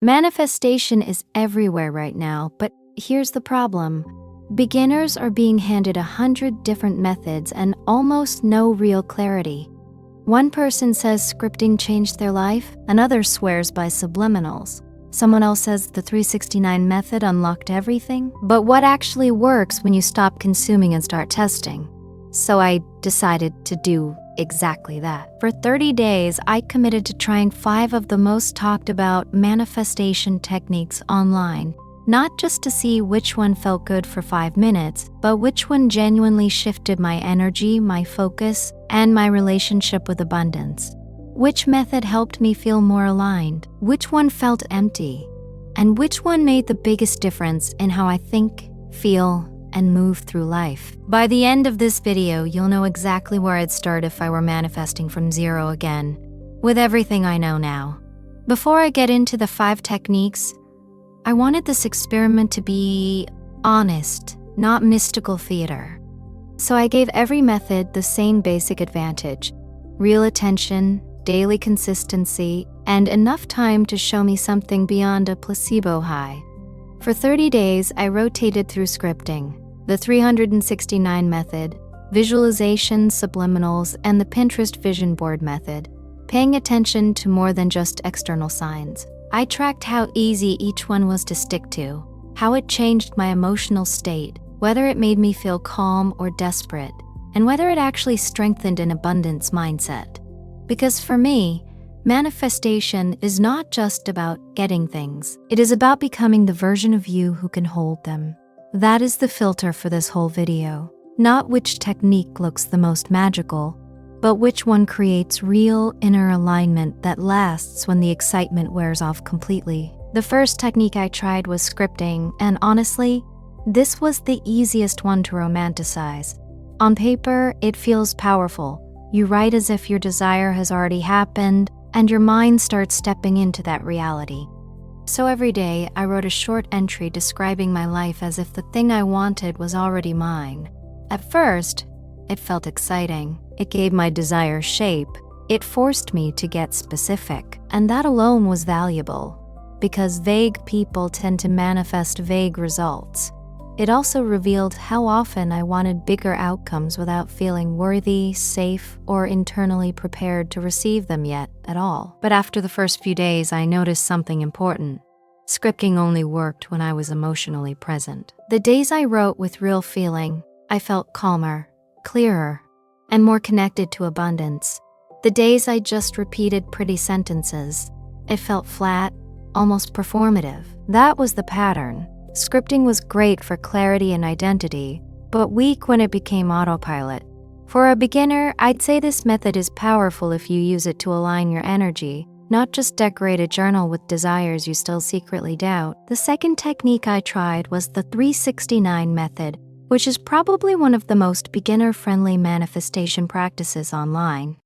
Manifestation is everywhere right now, but here's the problem. Beginners are being handed 100 different methods and almost no real clarity. One person says scripting changed their life, another swears by subliminals. Someone else says the 369 method unlocked everything. But what actually works when you stop consuming and start testing? So I decided to do exactly that. For 30 days, I committed to trying 5 of the most talked about manifestation techniques online. Not just to see which one felt good for 5 minutes, but which one genuinely shifted my energy, my focus, and my relationship with abundance. Which method helped me feel more aligned? Which one felt empty? And which one made the biggest difference in how I think, feel, and move through life? By the end of this video, you'll know exactly where I'd start if I were manifesting from zero again, with everything I know now. Before I get into the 5 techniques, I wanted this experiment to be honest, not mystical theater. So I gave every method the same basic advantage: real attention, daily consistency, and enough time to show me something beyond a placebo high. For 30 days, I rotated through scripting, the 369 method, visualization, subliminals, and the Pinterest vision board method, paying attention to more than just external signs. I tracked how easy each one was to stick to, how it changed my emotional state, whether it made me feel calm or desperate, and whether it actually strengthened an abundance mindset. Because for me, manifestation is not just about getting things. It is about becoming the version of you who can hold them. That is the filter for this whole video. Not which technique looks the most magical, but which one creates real inner alignment that lasts when the excitement wears off completely. The first technique I tried was scripting, and honestly, this was the easiest one to romanticize. On paper, it feels powerful. You write as if your desire has already happened, and your mind starts stepping into that reality. So every day, I wrote a short entry describing my life as if the thing I wanted was already mine. At first, it felt exciting. It gave my desire shape. It forced me to get specific, and that alone was valuable, because vague people tend to manifest vague results. It also revealed how often I wanted bigger outcomes without feeling worthy, safe, or internally prepared to receive them yet at all. But after the first few days, I noticed something important. Scripting only worked when I was emotionally present. The days I wrote with real feeling, I felt calmer, clearer, and more connected to abundance. The days I just repeated pretty sentences, it felt flat, almost performative. That was the pattern. Scripting was great for clarity and identity, but weak when it became autopilot. For a beginner, I'd say this method is powerful if you use it to align your energy, not just decorate a journal with desires you still secretly doubt. The second technique I tried was the 369 method, which is probably one of the most beginner-friendly manifestation practices online.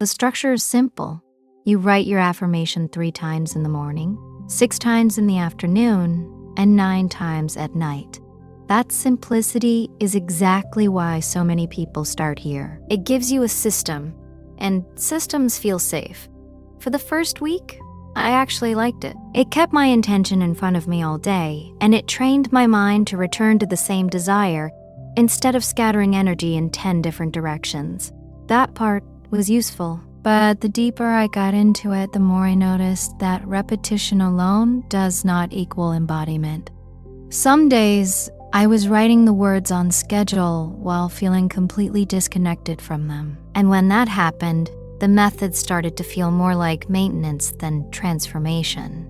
The structure is simple. You write your affirmation 3 times in the morning, 6 times in the afternoon, and 9 times at night. That simplicity is exactly why so many people start here. It gives you a system, and systems feel safe. For the first week, I actually liked it. It kept my intention in front of me all day, and it trained my mind to return to the same desire instead of scattering energy in 10 different directions. That part was useful. But the deeper I got into it, the more I noticed that repetition alone does not equal embodiment. Some days, I was writing the words on schedule while feeling completely disconnected from them. And when that happened, the method started to feel more like maintenance than transformation.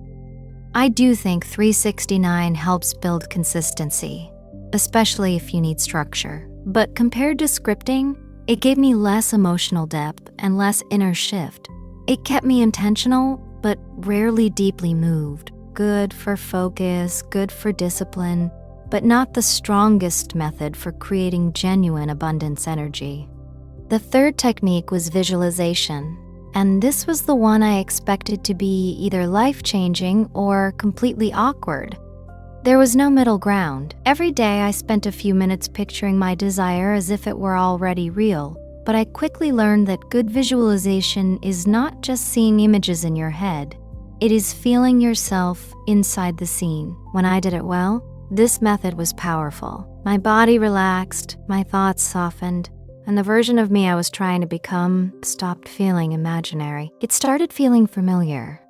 I do think 369 helps build consistency, especially if you need structure. But compared to scripting, it gave me less emotional depth and less inner shift. It kept me intentional, but rarely deeply moved. Good for focus, good for discipline, but not the strongest method for creating genuine abundance energy. The third technique was visualization, and this was the one I expected to be either life-changing or completely awkward. There was no middle ground. Every day I spent a few minutes picturing my desire as if it were already real, but I quickly learned that good visualization is not just seeing images in your head. It is feeling yourself inside the scene. When I did it well, this method was powerful. My body relaxed, my thoughts softened, and the version of me I was trying to become stopped feeling imaginary. It started feeling familiar.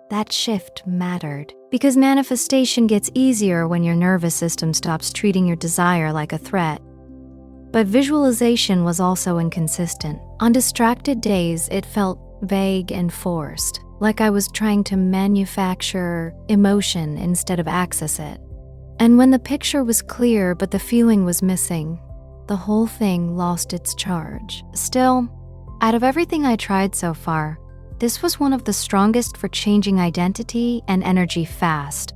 That shift mattered, because manifestation gets easier when your nervous system stops treating your desire like a threat. But visualization was also inconsistent. On distracted days, it felt vague and forced, like I was trying to manufacture emotion instead of access it. And when the picture was clear but the feeling was missing, the whole thing lost its charge. Still, out of everything I tried so far, this was one of the strongest for changing identity and energy fast.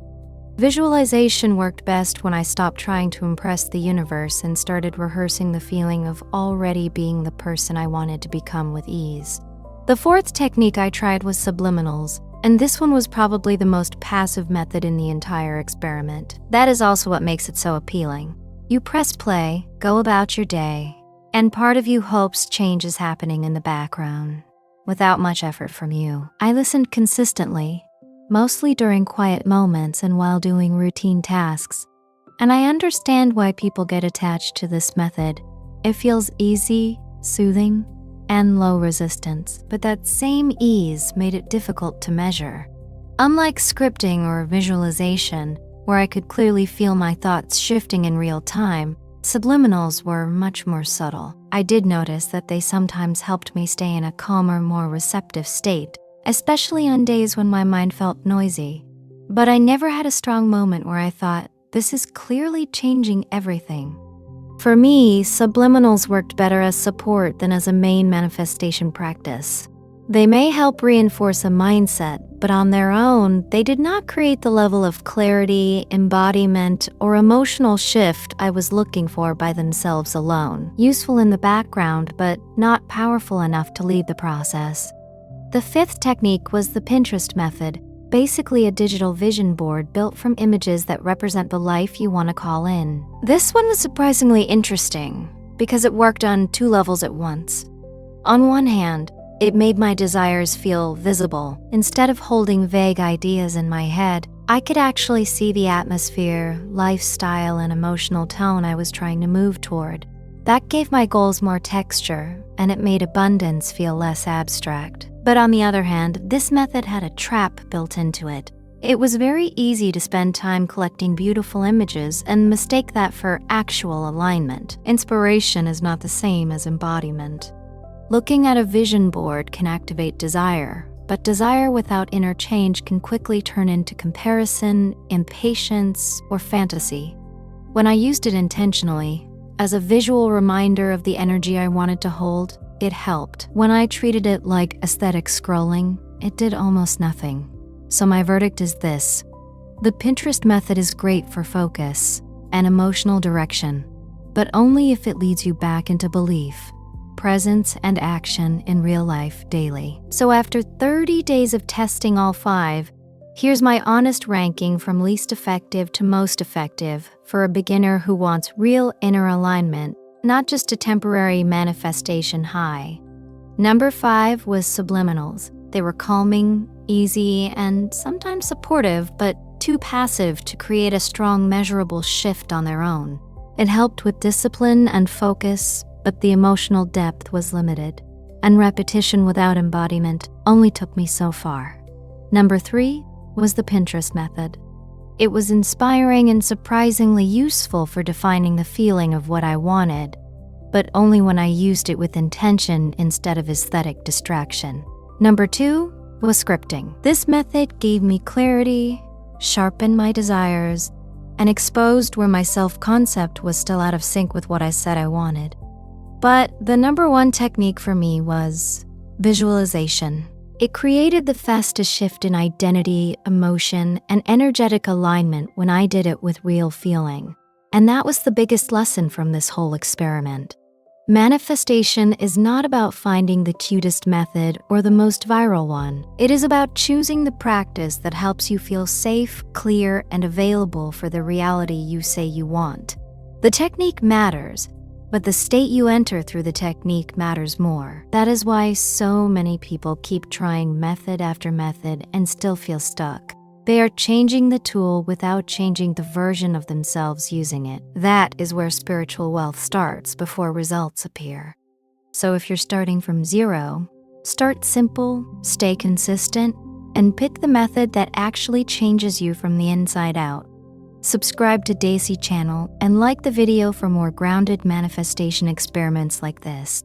Visualization worked best when I stopped trying to impress the universe and started rehearsing the feeling of already being the person I wanted to become with ease. The fourth technique I tried was subliminals, and this one was probably the most passive method in the entire experiment. That is also what makes it so appealing. You press play, go about your day, and part of you hopes change is happening in the background, without much effort from you. I listened consistently, mostly during quiet moments and while doing routine tasks, and I understand why people get attached to this method. It feels easy, soothing, and low resistance, but that same ease made it difficult to measure. Unlike scripting or visualization, where I could clearly feel my thoughts shifting in real time, subliminals were much more subtle. I did notice that they sometimes helped me stay in a calmer, more receptive state, especially on days when my mind felt noisy. But I never had a strong moment where I thought, this is clearly changing everything. For me, subliminals worked better as support than as a main manifestation practice. They may help reinforce a mindset, but on their own, they did not create the level of clarity, embodiment, or emotional shift I was looking for by themselves alone. Useful in the background, but not powerful enough to lead the process. The fifth technique was the Pinterest method, basically a digital vision board built from images that represent the life you want to call in. This one was surprisingly interesting because it worked on two levels at once. On one hand, it made my desires feel visible. Instead of holding vague ideas in my head, I could actually see the atmosphere, lifestyle, and emotional tone I was trying to move toward. That gave my goals more texture, and it made abundance feel less abstract. But on the other hand, this method had a trap built into it. It was very easy to spend time collecting beautiful images and mistake that for actual alignment. Inspiration is not the same as embodiment. Looking at a vision board can activate desire, but desire without inner change can quickly turn into comparison, impatience, or fantasy. When I used it intentionally, as a visual reminder of the energy I wanted to hold, it helped. When I treated it like aesthetic scrolling, it did almost nothing. So my verdict is this: the Pinterest method is great for focus and emotional direction, but only if it leads you back into belief, presence, and action in real life daily. So after 30 days of testing all 5, here's my honest ranking from least effective to most effective for a beginner who wants real inner alignment, not just a temporary manifestation high. Number 5 was subliminals. They were calming, easy, and sometimes supportive, but too passive to create a strong, measurable shift on their own. It helped with discipline and focus, but the emotional depth was limited, and repetition without embodiment only took me so far. Number 3 was the Pinterest method. It was inspiring and surprisingly useful for defining the feeling of what I wanted, but only when I used it with intention instead of aesthetic distraction. Number 2 was scripting. This method gave me clarity, sharpened my desires, and exposed where my self-concept was still out of sync with what I said I wanted. But the number 1 technique for me was visualization. It created the fastest shift in identity, emotion, and energetic alignment when I did it with real feeling. And that was the biggest lesson from this whole experiment. Manifestation is not about finding the cutest method or the most viral one. It is about choosing the practice that helps you feel safe, clear, and available for the reality you say you want. The technique matters, But the state you enter through the technique matters more. That is why so many people keep trying method after method and still feel stuck. They are changing the tool without changing the version of themselves using it. That is where spiritual wealth starts before results appear. So if you're starting from zero, start simple, stay consistent, and pick the method that actually changes you from the inside out. Subscribe to Daisy channel and like the video for more grounded manifestation experiments like this.